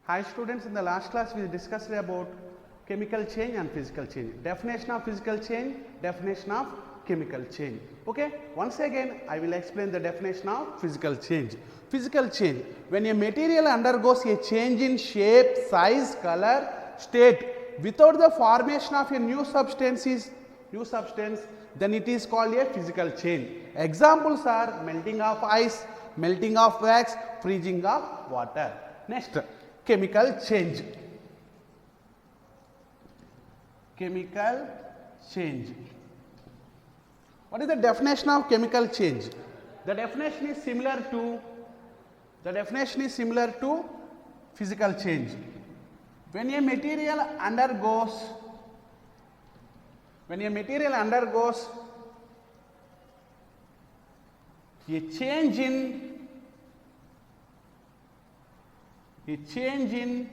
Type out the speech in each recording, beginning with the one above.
Hi students, in the last class we discussed about chemical change and physical change. Definition of physical change, definition of chemical change. Okay, once again I will explain the definition of physical change. Physical change, when a material undergoes a change in shape, size, color, state without the formation of a new substance, then it is called a physical change. Examples are melting of ice, melting of wax, freezing of water. Next, chemical change. Chemical change. What is the definition of chemical change? The definition is similar to physical change. When a material undergoes a change in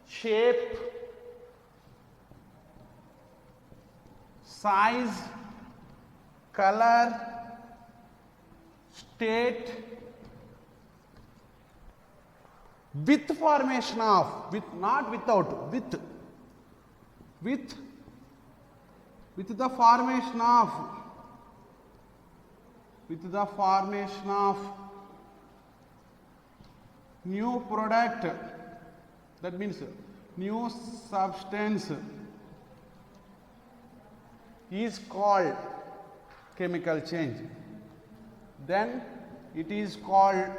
shape, size, color, state with formation of, with not without, with the formation of new product, that means new substance, is called chemical change. Then it is called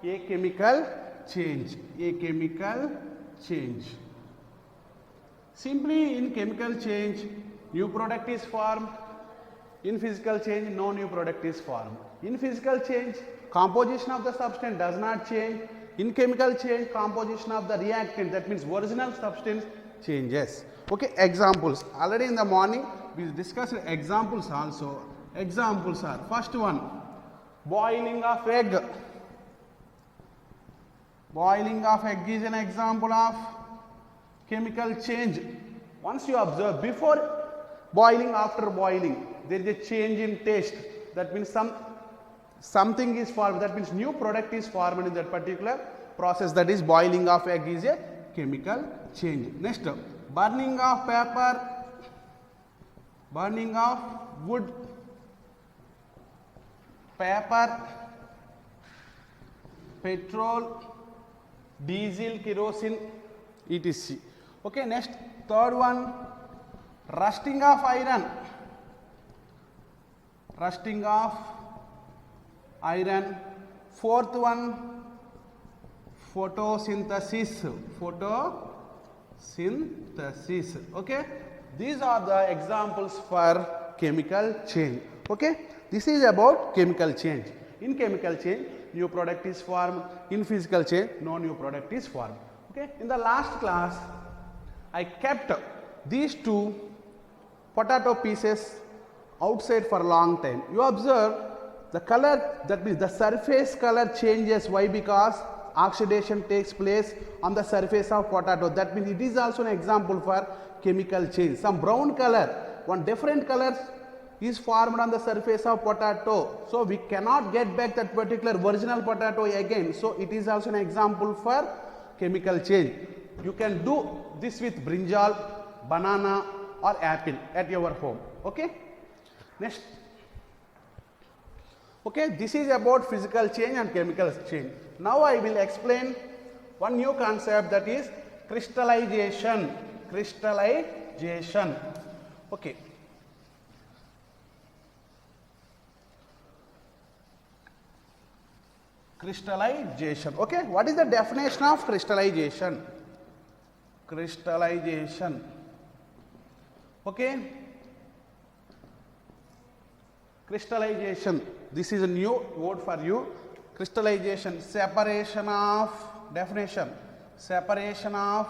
a chemical change. Simply, in chemical change new product is formed. In physical change no new product is formed. In physical change composition of the substance does not change. In chemical change composition of the reactant, that means original substance, changes. Okay, examples. Already in the morning we discussed examples also. Examples are, first one, boiling of egg. Boiling of egg is an example of chemical change. Once you observe, before boiling, after boiling, there is a change in taste. That means something is formed. That means new product is formed in that particular process. That is, boiling of egg is a chemical change. Next, burning of paper, burning of wood, paper, petrol, diesel, kerosene, etc. Okay, next, third one, rusting of iron. Rusting of iron. Fourth one, photosynthesis. Okay, these are the examples for chemical change. Okay, this is about chemical change. In chemical change new product is formed. In physical change no new product is formed. Okay, in the last class I kept these two potato pieces outside for a long time. You observe the color, that means the surface color changes. Why? Because oxidation takes place on the surface of potato. That means it is also an example for chemical change. Some brown color, one different color is formed on the surface of potato. So we cannot get back that particular original potato again. So it is also an example for chemical change. You can do this with brinjal, banana or apple at your home. Okay. Next. Okay, this is about physical change and chemical change. Now I will explain one new concept, that is crystallization. Okay. Crystallization. Okay, what is the definition of crystallization? Okay, crystallization, this is a new word for you. Crystallization, separation of, definition, separation of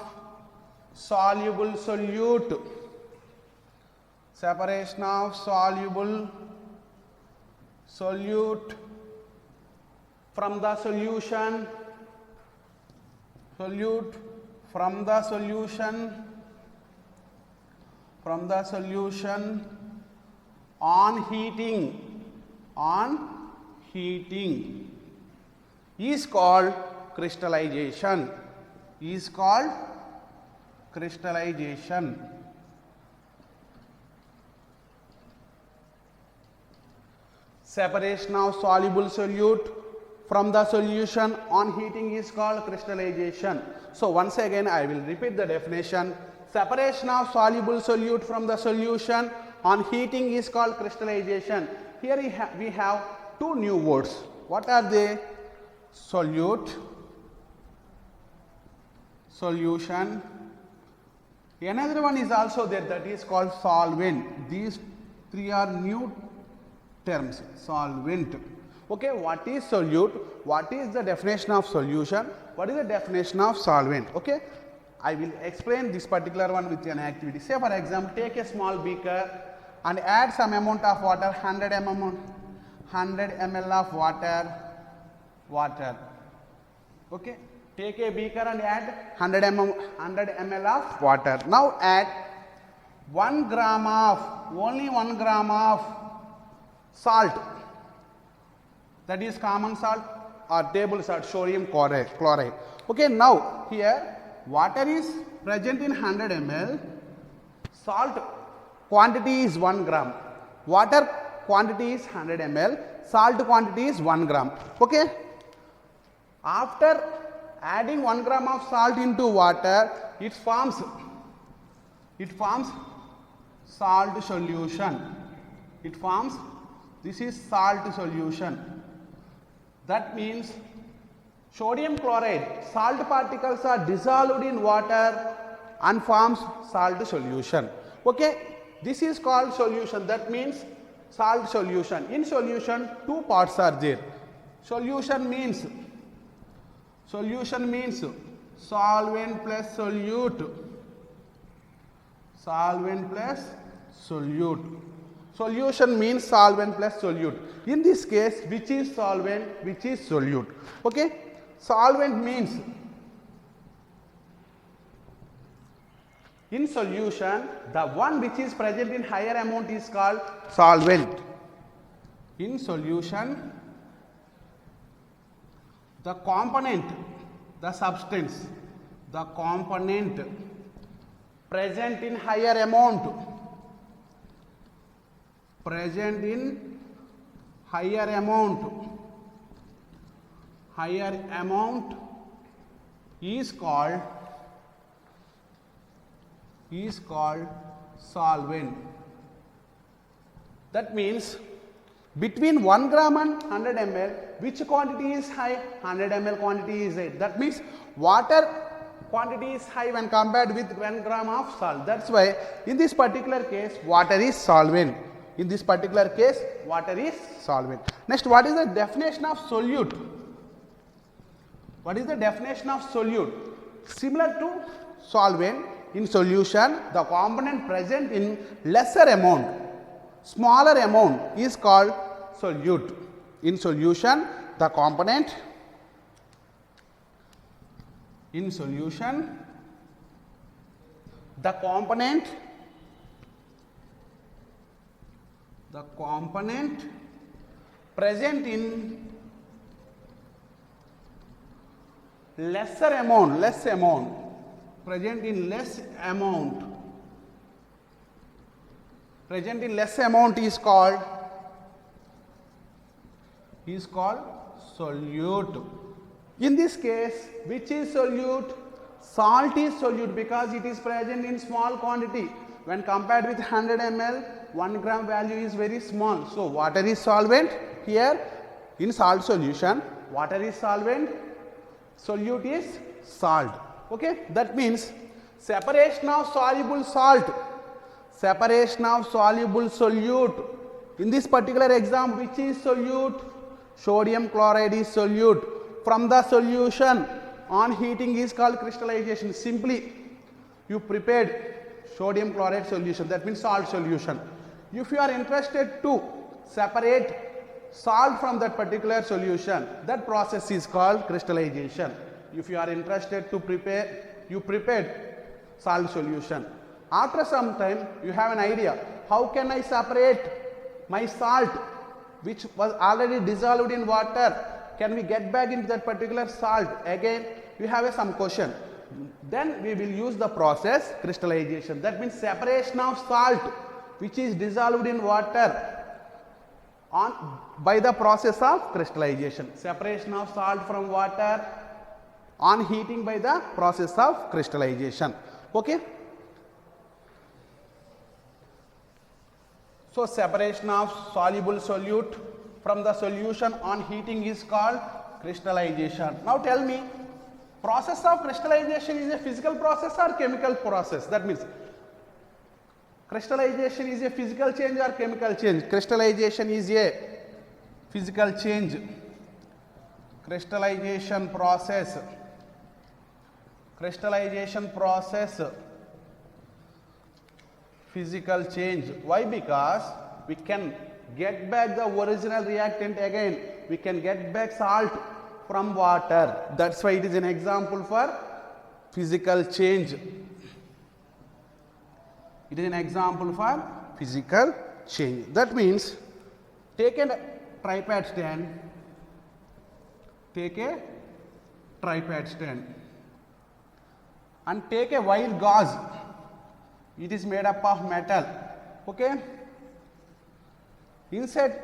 soluble solute, separation of soluble solute from the solution, on heating is called crystallization. Is called crystallization. Separation of soluble solute from the solution on heating is called crystallization. So once again I will repeat the definition. Separation of soluble solute from the solution on heating is called crystallization. Here we have two new words. What are they? Solute, solution. Another one is also there, that is called solvent. These three are new terms. Solvent. Okay, what is solute? What is the definition of solution? What is the definition of solvent? Okay, I will explain this particular one with an activity. Say for example, take a small beaker and add some amount of water, 100 ml of water. Okay, take a beaker and add 100 ml of water. Now add 1 gram of, only 1 gram of salt, that is common salt or table salt, sodium chloride. Okay, now here water is present in 100 ml, salt quantity is 1 gram, water quantity is 100 ml, salt quantity is 1 gram. Okay, after adding 1 gram of salt into water, it forms salt solution. It forms, this is salt solution. That means sodium chloride, salt particles are dissolved in water and forms salt solution. Okay, this is called solution. That means salt solution. In solution, two parts are there. Solution means solvent plus solute. Solvent plus solute. Solution means solvent plus solute. In this case, which is solvent, which is solute? Okay, solvent means in solution, the one which is present in higher amount is called solvent. In solution, the component, the substance, the component present in higher amount, higher amount is called solvent. That means between 1 gram and 100 ml, which quantity is high? 100 ml quantity is high. That means water quantity is high when compared with 1 gram of salt. That's why in this particular case water is solvent. In this particular case water is solvent. Next, what is the definition of solute? What is the definition of solute? Similar to solvent, in solution the component present in lesser amount, smaller amount is called solute. In solution the component present in less amount is called solute. In this case, which is solute? Salt is solute because it is present in small quantity. When compared with 100 ml, 1 gram value is very small. So water is solvent. Here in salt solution, water is solvent, solute is salt. Okay, that means separation of soluble salt, separation of soluble solute. In this particular example, which is solute? Sodium chloride is solute. From the solution on heating is called crystallization. Simply you prepared sodium chloride solution, that means salt solution. If you are interested to separate salt from that particular solution, that process is called crystallization. If you are interested to prepare, you prepared salt solution. After some time you have an idea, how can I separate my salt which was already dissolved in water can we get back into that particular salt? Again, we have some question. Then we will use the process crystallization. That means separation of salt which is dissolved in water by the process of crystallization. Separation of salt from water on heating by the process of crystallization. Okay. So separation of soluble solute from the solution on heating is called crystallization. Now tell me, process of crystallization is a physical process or chemical process? That means crystallization is a physical change or chemical change? Crystallization is a physical change. Crystallization process. Crystallization process. Physical change. Why? Because we can get back the original reactant again. We can get back salt from water. That's why it is an example for physical change. It is an example for physical change. That means take a tripod stand. Take a tripod stand and take a wire gauze. It is made up of metal. Okay. Inside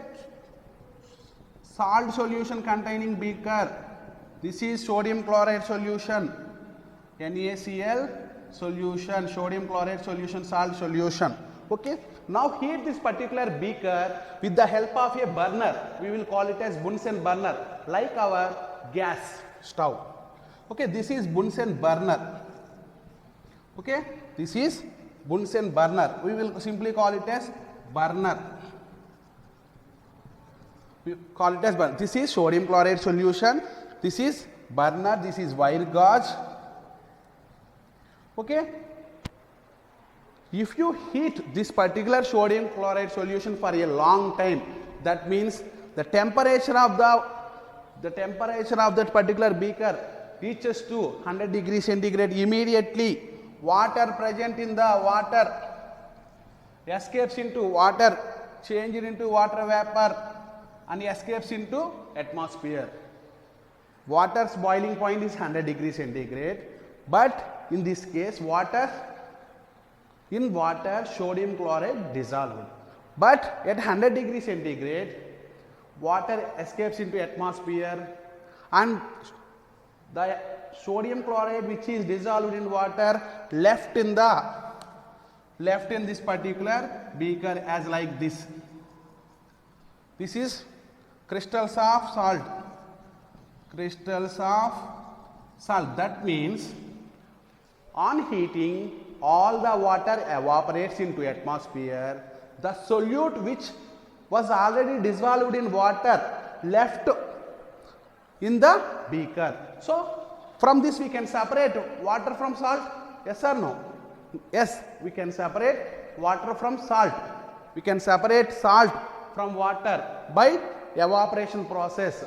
salt solution containing beaker. This is sodium chloride solution. NaCl solution, sodium chloride solution, salt solution. Okay. Now heat this particular beaker with the help of a burner. We will call it as Bunsen burner, like our gas stove. Okay. This is Bunsen burner. Okay. This is Bunsen burner. We will simply call it as burner. We call it as burner. This is sodium chloride solution. This is burner. This is wire gauze. Okay. If you heat this particular sodium chloride solution for a long time, that means the temperature of that particular beaker reaches to 100 degrees centigrade. Immediately water present in the water escapes into water, changes into water vapor and escapes into atmosphere. Water's boiling point is 100 degrees centigrade, but in this case in water sodium chloride dissolved, but at 100 degrees centigrade water escapes into atmosphere and the sodium chloride which is dissolved in water left in this particular beaker as like this. This is crystals of salt. Crystals of salt. That means on heating all the water evaporates into atmosphere. The solute which was already dissolved in water left in the beaker. So from this we can separate water from salt. Yes or no? Yes, we can separate water from salt. We can separate salt from water by evaporation process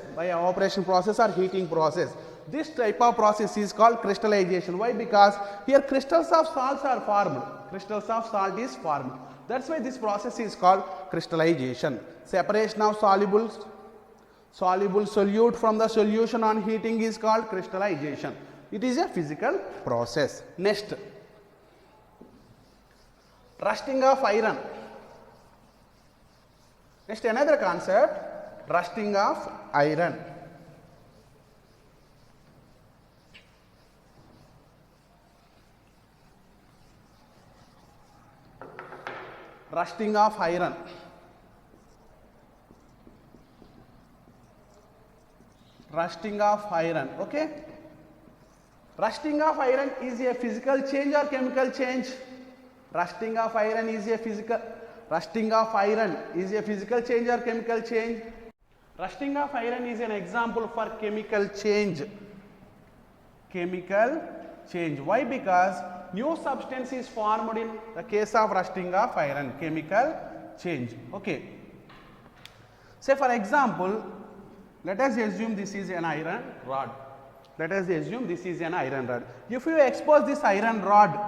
or heating process. This type of process is called crystallization. Why? Because here crystals of salts are formed. Crystals of salt is formed. That's why this process is called crystallization. Separation of soluble solute from the solution on heating is called crystallization. It is a physical process. Next, rusting of iron. Next, another concept, rusting of iron. Rusting of iron. Rusting of iron. Okay. Rusting of iron is a physical change or chemical change? Rusting of iron is a physical change or chemical change? Rusting of iron is an example for chemical change. Chemical change. Why? Because new substance is formed in the case of rusting of iron. Chemical change. Okay. Say for example, let us assume this is an iron rod. Let us assume this is an iron rod. If you expose this iron rod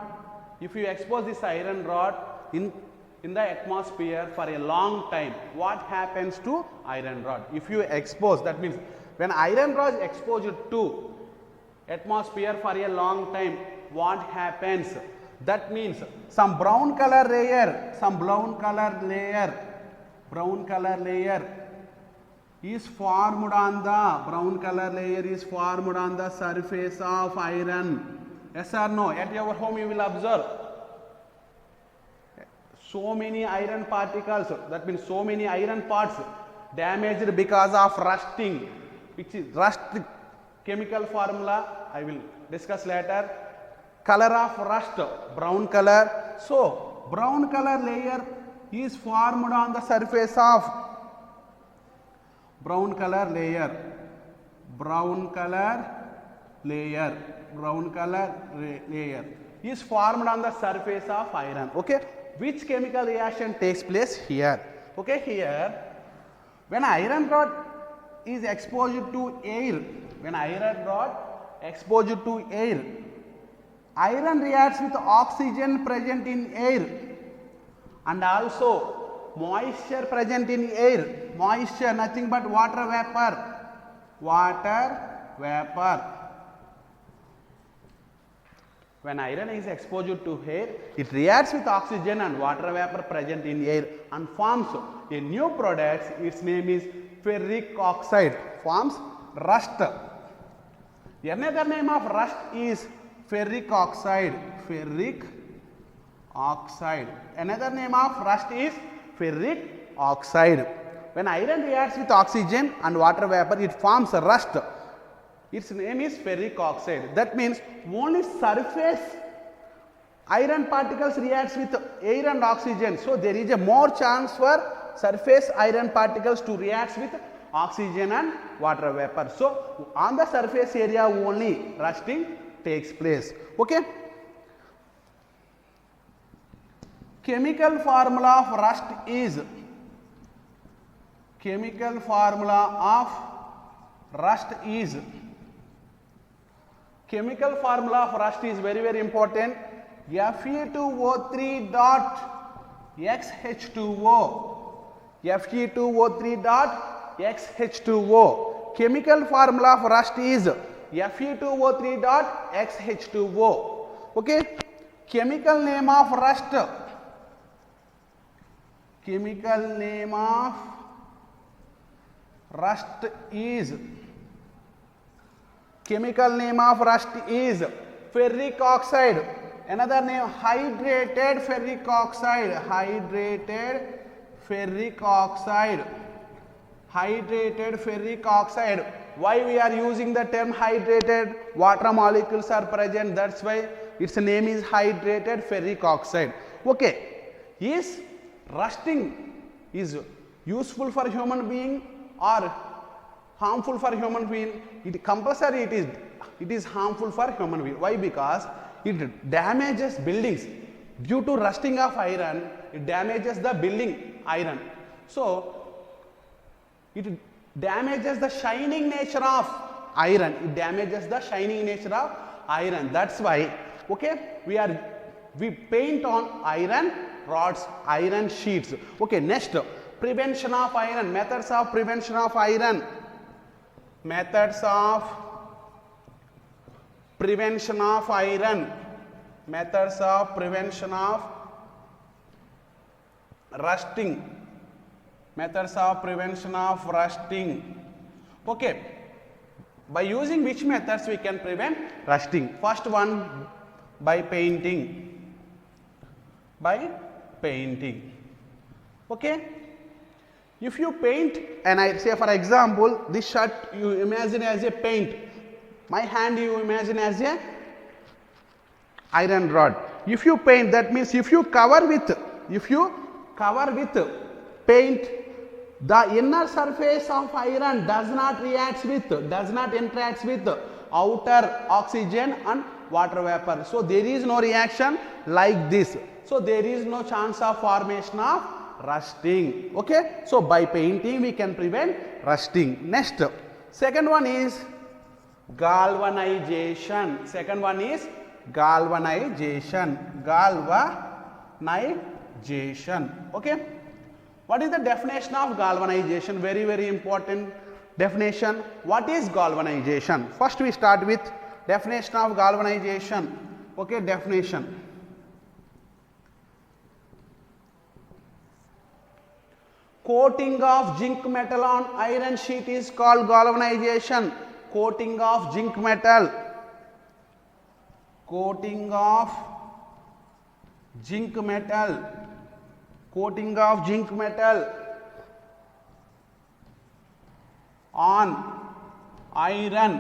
in the atmosphere for a long time, what happens to iron rod? If you expose, that means When iron rod is exposed to atmosphere for a long time, what happens? That means some brown color layer is formed on the surface of iron. Yes or no? At your home you will observe so many iron particles, that means so many iron parts damaged because of rusting, which is rust chemical formula I will discuss later. Color of rust, brown color. So brown color layer is formed on the surface of brown color layer is formed on the surface of iron. Okay, which chemical reaction takes place here? Okay, here when iron rod is exposed to air, iron reacts with oxygen present in air and also moisture present in air. Moisture, nothing but water vapor. When iron is exposed to air, it reacts with oxygen and water vapor present in air and forms a new product. Its name is ferric oxide, forms rust. Another name of rust is ferric oxide. Another name of rust is ferric oxide. When iron reacts with oxygen and water vapor, it forms a rust. Its name is ferric oxide. That means only surface iron particles reacts with air and oxygen. So there is a more chance for surface iron particles to react with oxygen and water vapor. So on the surface area only rusting takes place. Okay. Chemical formula of rust is very, very important. Fe2O3 dot XH2O. Fe2O3 dot XH2O. Chemical formula of rust is Fe2O3 dot XH2O. Okay. Chemical name of rust is ferric oxide. Another name, hydrated ferric oxide. Why we are using the term hydrated? Water molecules are present, that's why its name is hydrated ferric oxide. Okay, is rusting is useful for human being or harmful for human being? It compulsory it is harmful for human being. Why? Because it damages buildings. Due to rusting of iron, it damages the building iron. So it damages the shining nature of iron. That's why, okay, we paint on iron rods, iron sheets. Okay, next, prevention of iron, methods of prevention of iron. Methods of prevention of rusting. Okay, by using which methods we can prevent rusting? First one, by painting. Okay, if you paint, and I say for example, this shirt you imagine as a paint, my hand you imagine as a iron rod. If you paint, that means if you cover with paint, the inner surface of iron does not interact with outer oxygen and water vapor. So there is no reaction like this. So there is no chance of formation of rusting. Okay, so by painting we can prevent rusting. Next, second one is galvanization. Okay, what is the definition of galvanization? Very, very important. Definition. What is galvanization? First we start with definition of galvanization. Okay, definition. Coating of zinc metal on iron sheet is called galvanization. Coating of zinc metal. Coating of zinc metal. Coating of zinc metal on iron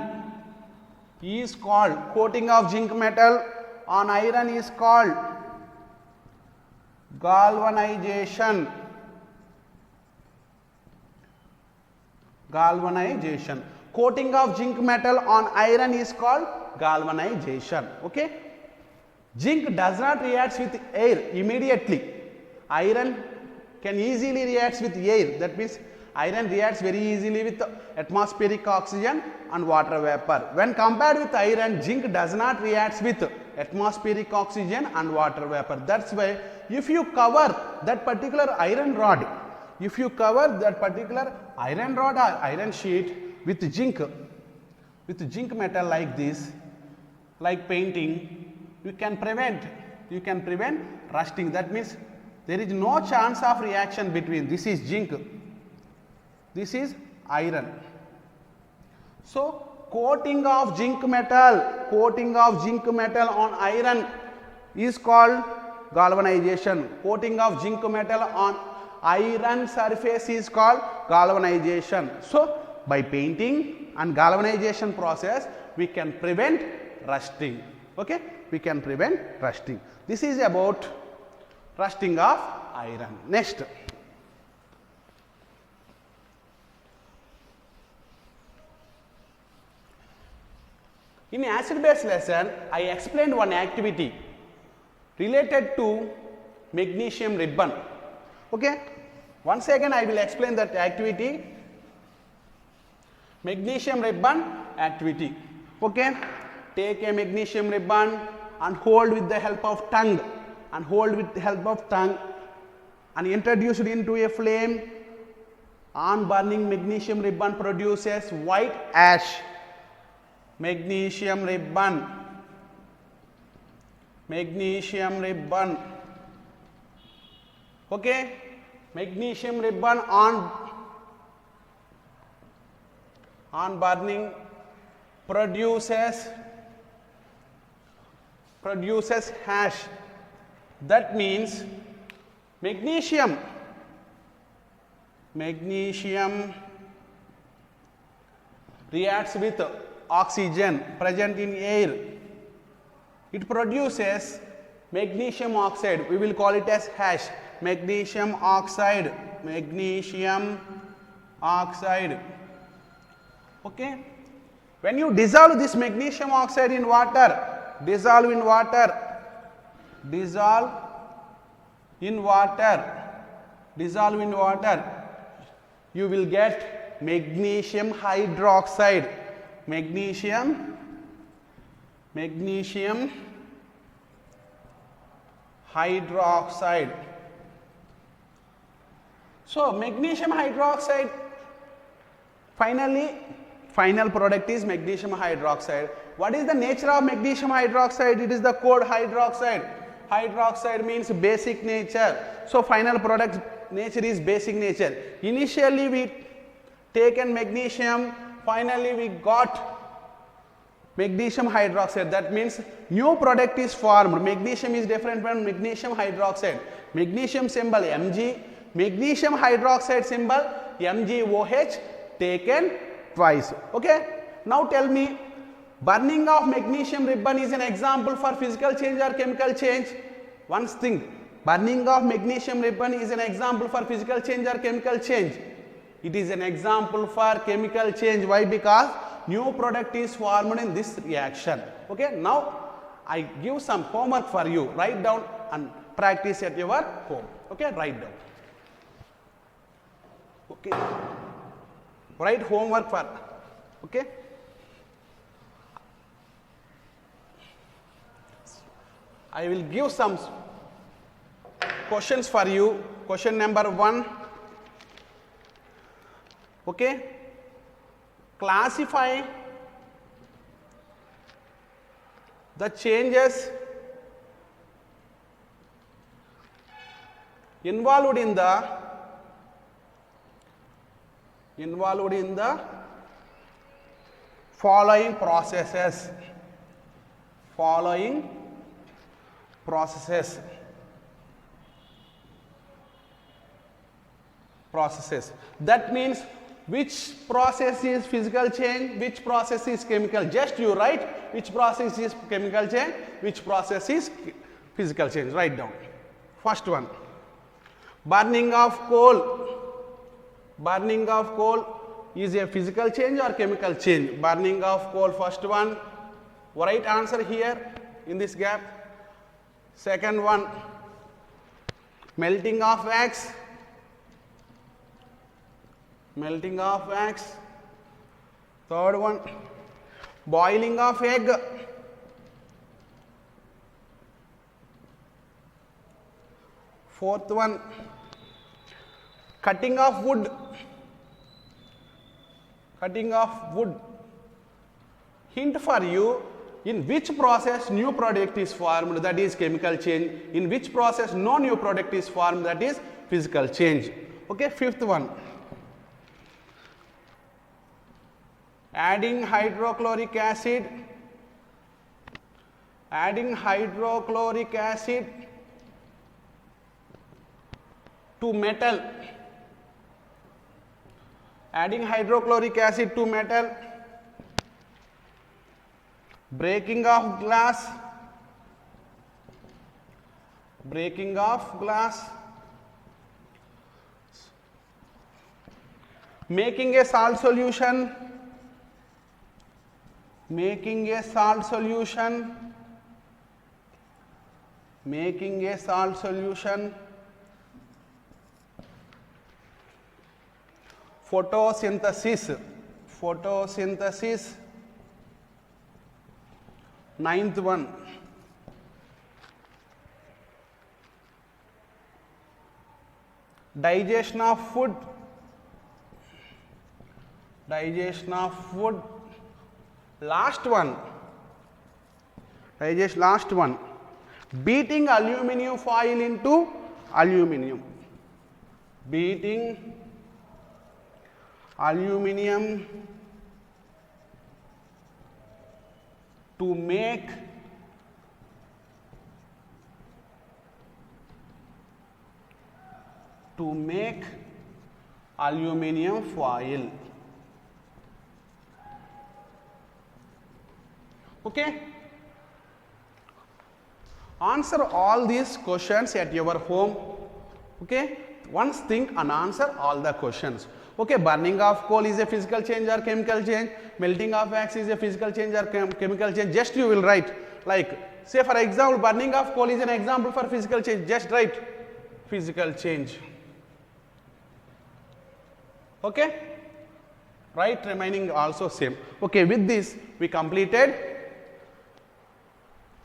is called, coating of zinc metal on iron is called galvanization. Galvanization. Coating of zinc metal on iron is called galvanization. Okay. Zinc does not react with air immediately. Iron can easily react with air. That means iron reacts very easily with atmospheric oxygen and water vapor. When compared with iron, zinc does not react with atmospheric oxygen and water vapor. That's why if you cover that particular iron rod, if you cover that particular iron rod or iron sheet with zinc metal like this, like painting, you can prevent rusting. That means there is no chance of reaction between, this is zinc, this is iron. So coating of zinc metal on iron is called galvanization. Coating of zinc metal on iron surface is called galvanization. So by painting and galvanization process we can prevent rusting. Okay, we can prevent rusting. This is about rusting of iron. Next, in acid base lesson I explained one activity related to magnesium ribbon. Okay, once again I will explain that activity, magnesium ribbon activity. Okay, take a magnesium ribbon and hold with the help of tongue, and introduce it into a flame. On burning, magnesium ribbon produces white ash. Magnesium ribbon. Okay, magnesium ribbon on burning produces ash. That means magnesium reacts with oxygen present in air. It produces magnesium oxide. We will call it as ash. Magnesium oxide. Okay. When you dissolve this magnesium oxide in water, dissolve in water, you will get magnesium hydroxide. Magnesium hydroxide. So magnesium hydroxide, final product is magnesium hydroxide. What is the nature of magnesium hydroxide? It is the code hydroxide. Hydroxide means basic nature. So final product nature is basic nature. Initially we taken magnesium, finally we got magnesium hydroxide. That means new product is formed. Magnesium is different from magnesium hydroxide. Magnesium symbol Mg, magnesium hydroxide symbol MgOH, taken twice. Okay. Now tell me, burning of magnesium ribbon is an example for physical change or chemical change? One thing, burning of magnesium ribbon is an example for physical change or chemical change? It is an example for chemical change. Why? Because new product is formed in this reaction. Okay. Now I give some homework for you. Write down and practice at your home. Okay. Write down. Okay. Write homework for. Okay. I will give some questions for you. Question number 1. Okay. classify the changes involved in the following processes. That means which process is physical change, which process is chemical. Just you write which process is chemical change, which process is physical change. Write down. First one, burning of coal. Burning of coal is a physical change or chemical change? Burning of coal, first one. Right answer here in this gap. Second one, melting of wax. Melting of wax. Third one, boiling of egg. Fourth one, cutting of wood. Cutting of wood. Hint for you, in which process new product is formed, that is chemical change. In which process no new product is formed, that is physical change. Okay, fifth one, adding hydrochloric acid. Adding hydrochloric acid to metal. Adding hydrochloric acid to metal. Breaking of glass. Breaking of glass. Making a salt solution. Making a salt solution. Making a salt solution. Photosynthesis. Photosynthesis. Ninth one, digestion of food. Digestion of food. Last one, last one, beating aluminum foil into aluminum. Beating aluminum to make aluminum foil. Okay? Answer all these questions at your home. Okay? Once think and answer all the questions. Okay, burning of coal is a physical change or chemical change. Melting of wax is a physical change or chemical change. Just you will write, like, say for example, burning of coal is an example for physical change. Just write physical change. Okay? Right, remaining also same. Okay, with this we completed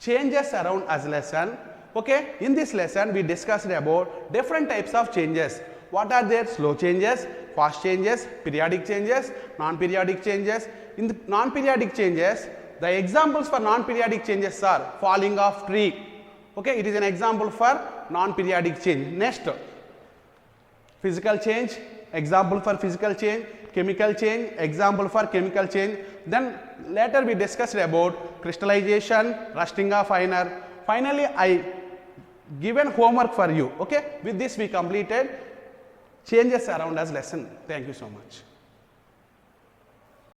changes around us lesson. Okay, in this lesson we discussed about different types of changes. What are there? Slow changes, fast changes, periodic changes, non-periodic changes. In the non-periodic changes, the examples for non-periodic changes are falling of tree. Okay, it is an example for non-periodic change. Next, physical change, example for physical change. Chemical change, example for chemical change. Then later we discussed about crystallization, rusting of iron. Finally, I given homework for you. Okay, with this we completed changes around us lesson. Thank you so much.